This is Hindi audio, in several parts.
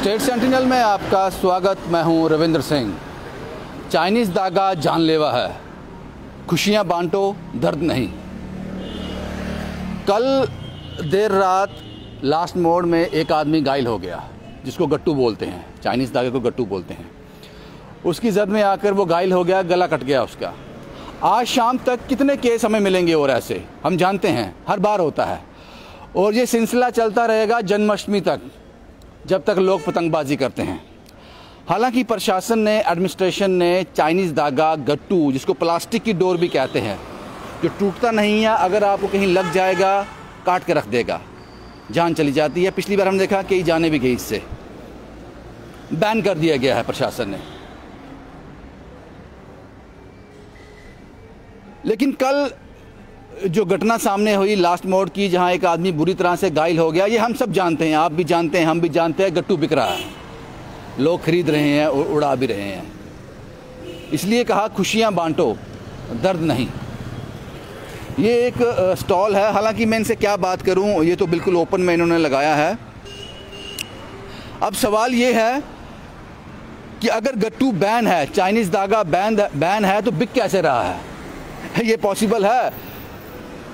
स्टेट सेंटिनल में आपका स्वागत। मैं हूं रविंद्र सिंह। चाइनीज़ धागा जानलेवा है, खुशियां बांटो दर्द नहीं। कल देर रात लास्ट मोड़ में एक आदमी घायल हो गया, जिसको गट्टू बोलते हैं, चाइनीज़ धागे को गट्टू बोलते हैं। उसकी जद में आकर वो घायल हो गया, गला कट गया उसका। आज शाम तक कितने केस हमें मिलेंगे और ऐसे हम जानते हैं, हर बार होता है और ये सिलसिला चलता रहेगा जन्माष्टमी तक, जब तक लोग पतंगबाजी करते हैं। हालांकि प्रशासन ने, एडमिनिस्ट्रेशन ने चाइनीज़ धागा गट्टू, जिसको प्लास्टिक की डोर भी कहते हैं, जो टूटता नहीं है, अगर आपको कहीं लग जाएगा काट के रख देगा, जान चली जाती है। पिछली बार हमने देखा कई जाने भी गई, इससे बैन कर दिया गया है प्रशासन ने। लेकिन कल जो घटना सामने हुई लास्ट मोड़ की, जहां एक आदमी बुरी तरह से घायल हो गया, ये हम सब जानते हैं, आप भी जानते हैं, हम भी जानते हैं। गट्टू बिक रहा है, लोग खरीद रहे हैं और उड़ा भी रहे हैं। इसलिए कहा खुशियां बांटो दर्द नहीं। ये एक स्टॉल है, हालांकि मैं इनसे क्या बात करूं, ये तो बिल्कुल ओपन में इन्होंने लगाया है। अब सवाल ये है कि अगर गट्टू बैन है, चाइनीज़ धागा बैन है, तो बिक कैसे रहा है? ये पॉसिबल है?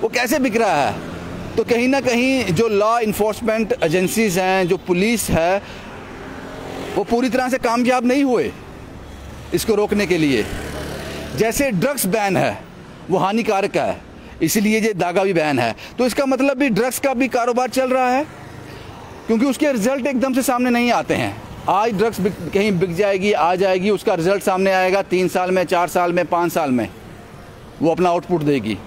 वो कैसे बिक रहा है? तो कहीं ना कहीं जो लॉ इन्फोर्समेंट एजेंसीज हैं, जो पुलिस है, वो पूरी तरह से कामयाब नहीं हुए इसको रोकने के लिए। जैसे ड्रग्स बैन है, वो हानिकारक है, इसीलिए ये धागा भी बैन है। तो इसका मतलब भी ड्रग्स का भी कारोबार चल रहा है, क्योंकि उसके रिजल्ट एकदम से सामने नहीं आते हैं। आज ड्रग्स कहीं बिक जाएगी, आ जाएगी, उसका रिजल्ट सामने आएगा 3 साल में, 4 साल में, 5 साल में वो अपना आउटपुट देगी,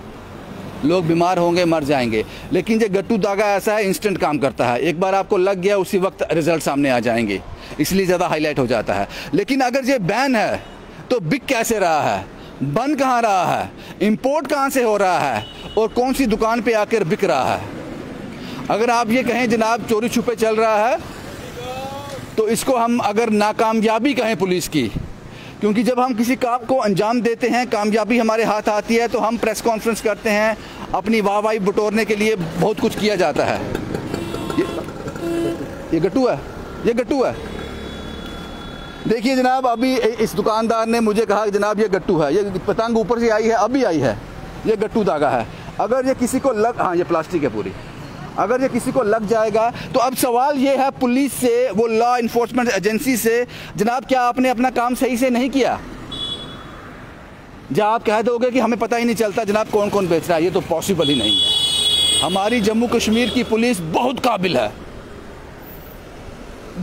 लोग बीमार होंगे, मर जाएंगे। लेकिन ये गट्टू धागा ऐसा है, इंस्टेंट काम करता है, एक बार आपको लग गया उसी वक्त रिजल्ट सामने आ जाएंगे, इसलिए ज़्यादा हाईलाइट हो जाता है। लेकिन अगर ये बैन है तो बिक कैसे रहा है, बन कहाँ रहा है, इंपोर्ट कहाँ से हो रहा है और कौन सी दुकान पे आकर बिक रहा है? अगर आप ये कहें जनाब चोरी छुपे चल रहा है, तो इसको हम अगर नाकामयाबी कहें पुलिस की, क्योंकि जब हम किसी काम को अंजाम देते हैं, कामयाबी हमारे हाथ आती है, तो हम प्रेस कॉन्फ्रेंस करते हैं, अपनी वाहवाही बटोरने के लिए बहुत कुछ किया जाता है। ये गट्टू है, ये गट्टू है। देखिए जनाब, अभी इस दुकानदार ने मुझे कहा कि जनाब ये गट्टू है, ये पतंग ऊपर से आई है, अभी आई है, ये गट्टू धागा है। अगर ये किसी को लग, हाँ ये प्लास्टिक है पूरी, अगर ये किसी को लग जाएगा तो अब सवाल ये है पुलिस से, वो लॉ इन्फोर्समेंट एजेंसी से, जनाब क्या आपने अपना काम सही से नहीं किया? जब आप कह दोगे कि हमें पता ही नहीं चलता जनाब कौन कौन बेच रहा है, ये तो पॉसिबल ही नहीं है। हमारी जम्मू कश्मीर की पुलिस बहुत काबिल है,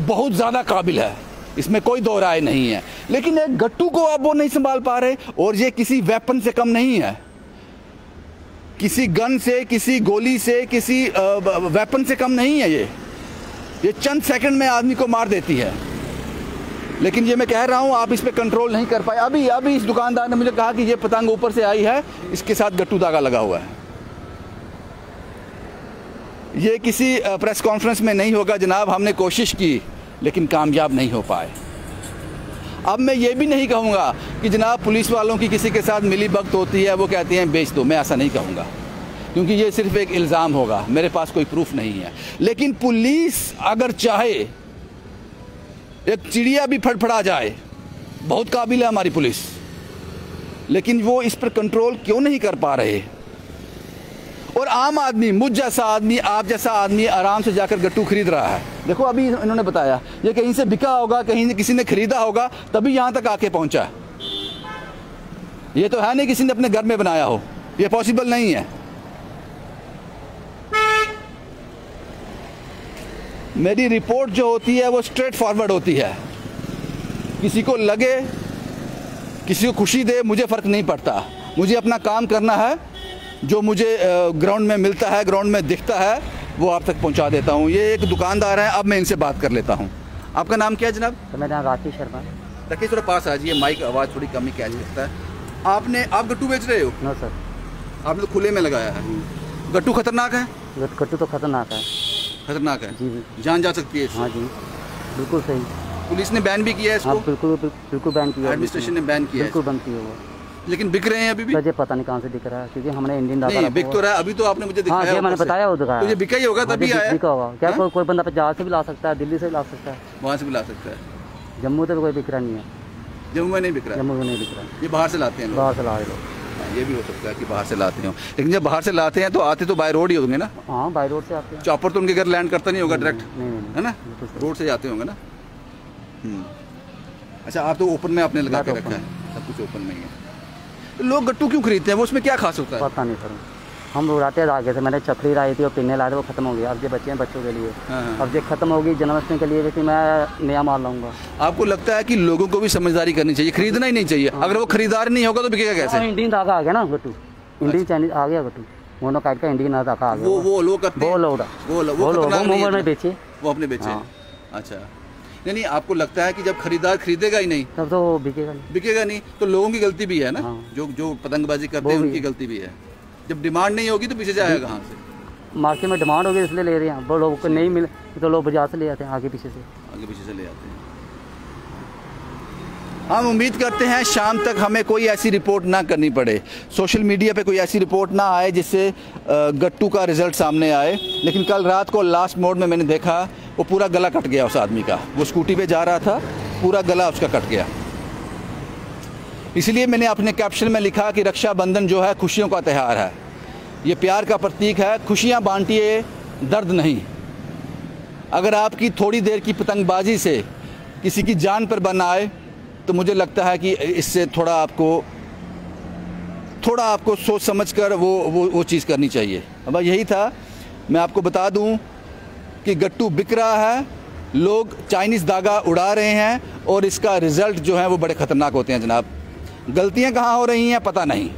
बहुत ज़्यादा काबिल है, इसमें कोई दो राय नहीं है। लेकिन एक गट्टू को अब वो नहीं संभाल पा रहे, और ये किसी वेपन से कम नहीं है, किसी गन से, किसी गोली से, किसी वेपन से कम नहीं है। ये चंद सेकंड में आदमी को मार देती है। लेकिन ये मैं कह रहा हूँ, आप इस पे कंट्रोल नहीं कर पाए। अभी इस दुकानदार ने मुझे कहा कि ये पतंग ऊपर से आई है, इसके साथ गट्टू धागा लगा हुआ है। ये किसी प्रेस कॉन्फ्रेंस में नहीं होगा जनाब, हमने कोशिश की लेकिन कामयाब नहीं हो पाए। अब मैं ये भी नहीं कहूँगा कि जनाब पुलिस वालों की किसी के साथ मिली भगत होती है, वो कहती हैं बेच दो, मैं ऐसा नहीं कहूँगा, क्योंकि ये सिर्फ एक इल्ज़ाम होगा, मेरे पास कोई प्रूफ नहीं है। लेकिन पुलिस अगर चाहे, एक चिड़िया भी फड़फड़ा जाए, बहुत काबिल है हमारी पुलिस, लेकिन वो इस पर कंट्रोल क्यों नहीं कर पा रहे? और आम आदमी, मुझ जैसा आदमी, आप जैसा आदमी आराम से जाकर गट्टू खरीद रहा है। देखो अभी इन्होंने बताया ये कहीं से बिका होगा, कहीं किसी ने खरीदा होगा, तभी यहाँ तक आके पहुँचा। ये तो है नहीं किसी ने अपने घर में बनाया हो, ये पॉसिबल नहीं है। मेरी रिपोर्ट जो होती है वो स्ट्रेट फॉरवर्ड होती है, किसी को लगे, किसी को खुशी दे, मुझे फ़र्क नहीं पड़ता। मुझे अपना काम करना है, जो मुझे ग्राउंड में मिलता है, ग्राउंड में दिखता है, वो आप तक पहुंचा देता हूं। ये एक दुकानदार है, अब मैं इनसे बात कर लेता हूं। आपका नाम क्या है जनाब? तो मेरा नाम राकेश शर्मा। राकेश थोड़ा पास आ जाइए, माइक आवाज़ थोड़ी कम ही कैच करता है। आप गट्टू बेच रहे हो? No sir. आपने तो खुले में लगाया है। गट्टू खतरनाक है? गट्टू तो खतरनाक है। खतरनाक है जी, जान जा सकती है इससे। हाँ जी, बिल्कुल सही। पुलिस ने बैन भी किया है इसको? हाँ बिल्कुल बैन किया, एडमिनिस्ट्रेशन ने बैन किया है, बिल्कुल बंद किया हुआ। लेकिन बिक रहे हैं अभी भी? मुझे पता नहीं कहाँ से दिख रहा है, क्योंकि हमने इंडियन दागा नहीं बिक तो रहा है अभी, तो आपने मुझे हाँ दिखाया ये मैंने ऊपर से। बताया वो दिखाया तो ये बिका ही होगा तभी आया। बिका होगा क्या? कोई बंदा पंजाब से भी ला सकता है, दिल्ली से भी ला सकता है, वहाँ से भी ला सकता है। जम्मू से भी कोई बिक रहा नहीं है। जम्मू में नहीं बिक रहा? जम्मू में नहीं बिक रहा, ये बाहर से लाते हैं लोग। बाहर से ला रहे लोग। हाँ, ये भी हो सकता है कि बाहर से लाते हो, लेकिन जब बाहर से लाते हैं तो आते तो बाय रोड ही होंगे ना? हाँ बाई रोड से आते हैं। चॉपर तो उनके घर लैंड करता नहीं होगा डायरेक्ट, नहीं है ना? रोड से जाते होंगे ना। अच्छा, आप तो ओपन में आपने लगा के रखा है, सब कुछ ओपन में ही है। तो लोग गट्टू क्यों खरीदते हैं? वो उसमें क्या खास होता है? पता नहीं सर, हम उड़ाते हैं आगे से। मैंने चकली लाई थी और पिन्ने लाए थे, वो खत्म हो गया। अब ये बच्चे हैं, बच्चों के लिए। हाँ। अब ये खत्म होगी जन्माष्टमी के लिए, वैसे मैं नया माल लाऊंगा। आपको लगता है कि लोगों को भी समझदारी करनी चाहिए, खरीदना ही नहीं चाहिए? अगर वो खरीदार नहीं होगा तो बिकेगा कैसे? इंडियन धागा आ गया ना गट्टू, इंडियन चाइनीज आ गया गट्टू, मोनोकाइट का इंडियन धागा आ गया। वो लोग करते हैं, वो मुंबई में बेचे, वो अपने बेचे। अच्छा, नहीं आपको लगता है कि जब खरीदार खरीदेगा ही नहीं तब तो वो बिकेगा नहीं? बिकेगा नहीं, तो लोगों की गलती भी है ना। हाँ। जो पतंगबाजी करते हैं उनकी गलती भी है। जब डिमांड नहीं होगी तो पीछे जाएगा कहाँ से? मार्केट में डिमांड होगी इसलिए ले रहे हैं। वो लोगों को नहीं मिले तो लोग बाजार से ले आते हैं, आगे पीछे से ले आते हैं। हम उम्मीद करते हैं शाम तक हमें कोई ऐसी रिपोर्ट ना करनी पड़े, सोशल मीडिया पे कोई ऐसी रिपोर्ट ना आए जिससे गट्टू का रिजल्ट सामने आए। लेकिन कल रात को लास्ट मोड में मैंने देखा वो पूरा गला कट गया उस आदमी का। वो स्कूटी पे जा रहा था, पूरा गला उसका कट गया। इसलिए मैंने अपने कैप्शन में लिखा कि रक्षाबंधन जो है खुशियों का त्यौहार है, ये प्यार का प्रतीक है, खुशियाँ बांटिए, दर्द नहीं। अगर आपकी थोड़ी देर की पतंगबाजी से किसी की जान पर बन आए तो मुझे लगता है कि इससे थोड़ा आपको सोच समझकर वो चीज़ करनी चाहिए। अब यही था। मैं आपको बता दूं कि गट्टू बिक रहा है, लोग चाइनीज़ धागा उड़ा रहे हैं और इसका रिज़ल्ट जो है वो बड़े ख़तरनाक होते हैं जनाब। गलतियां कहाँ हो रही हैं पता नहीं।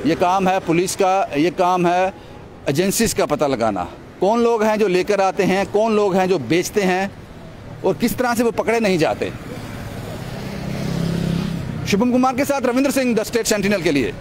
ये काम है पुलिस का, ये काम है एजेंसीज का पता लगाना। कौन लोग हैं जो लेकर आते हैं, कौन लोग हैं जो बेचते हैं और किस तरह से वो पकड़े नहीं जाते। शुभम कुमार के साथ Ravindra Singh, the state sentinel के लिए।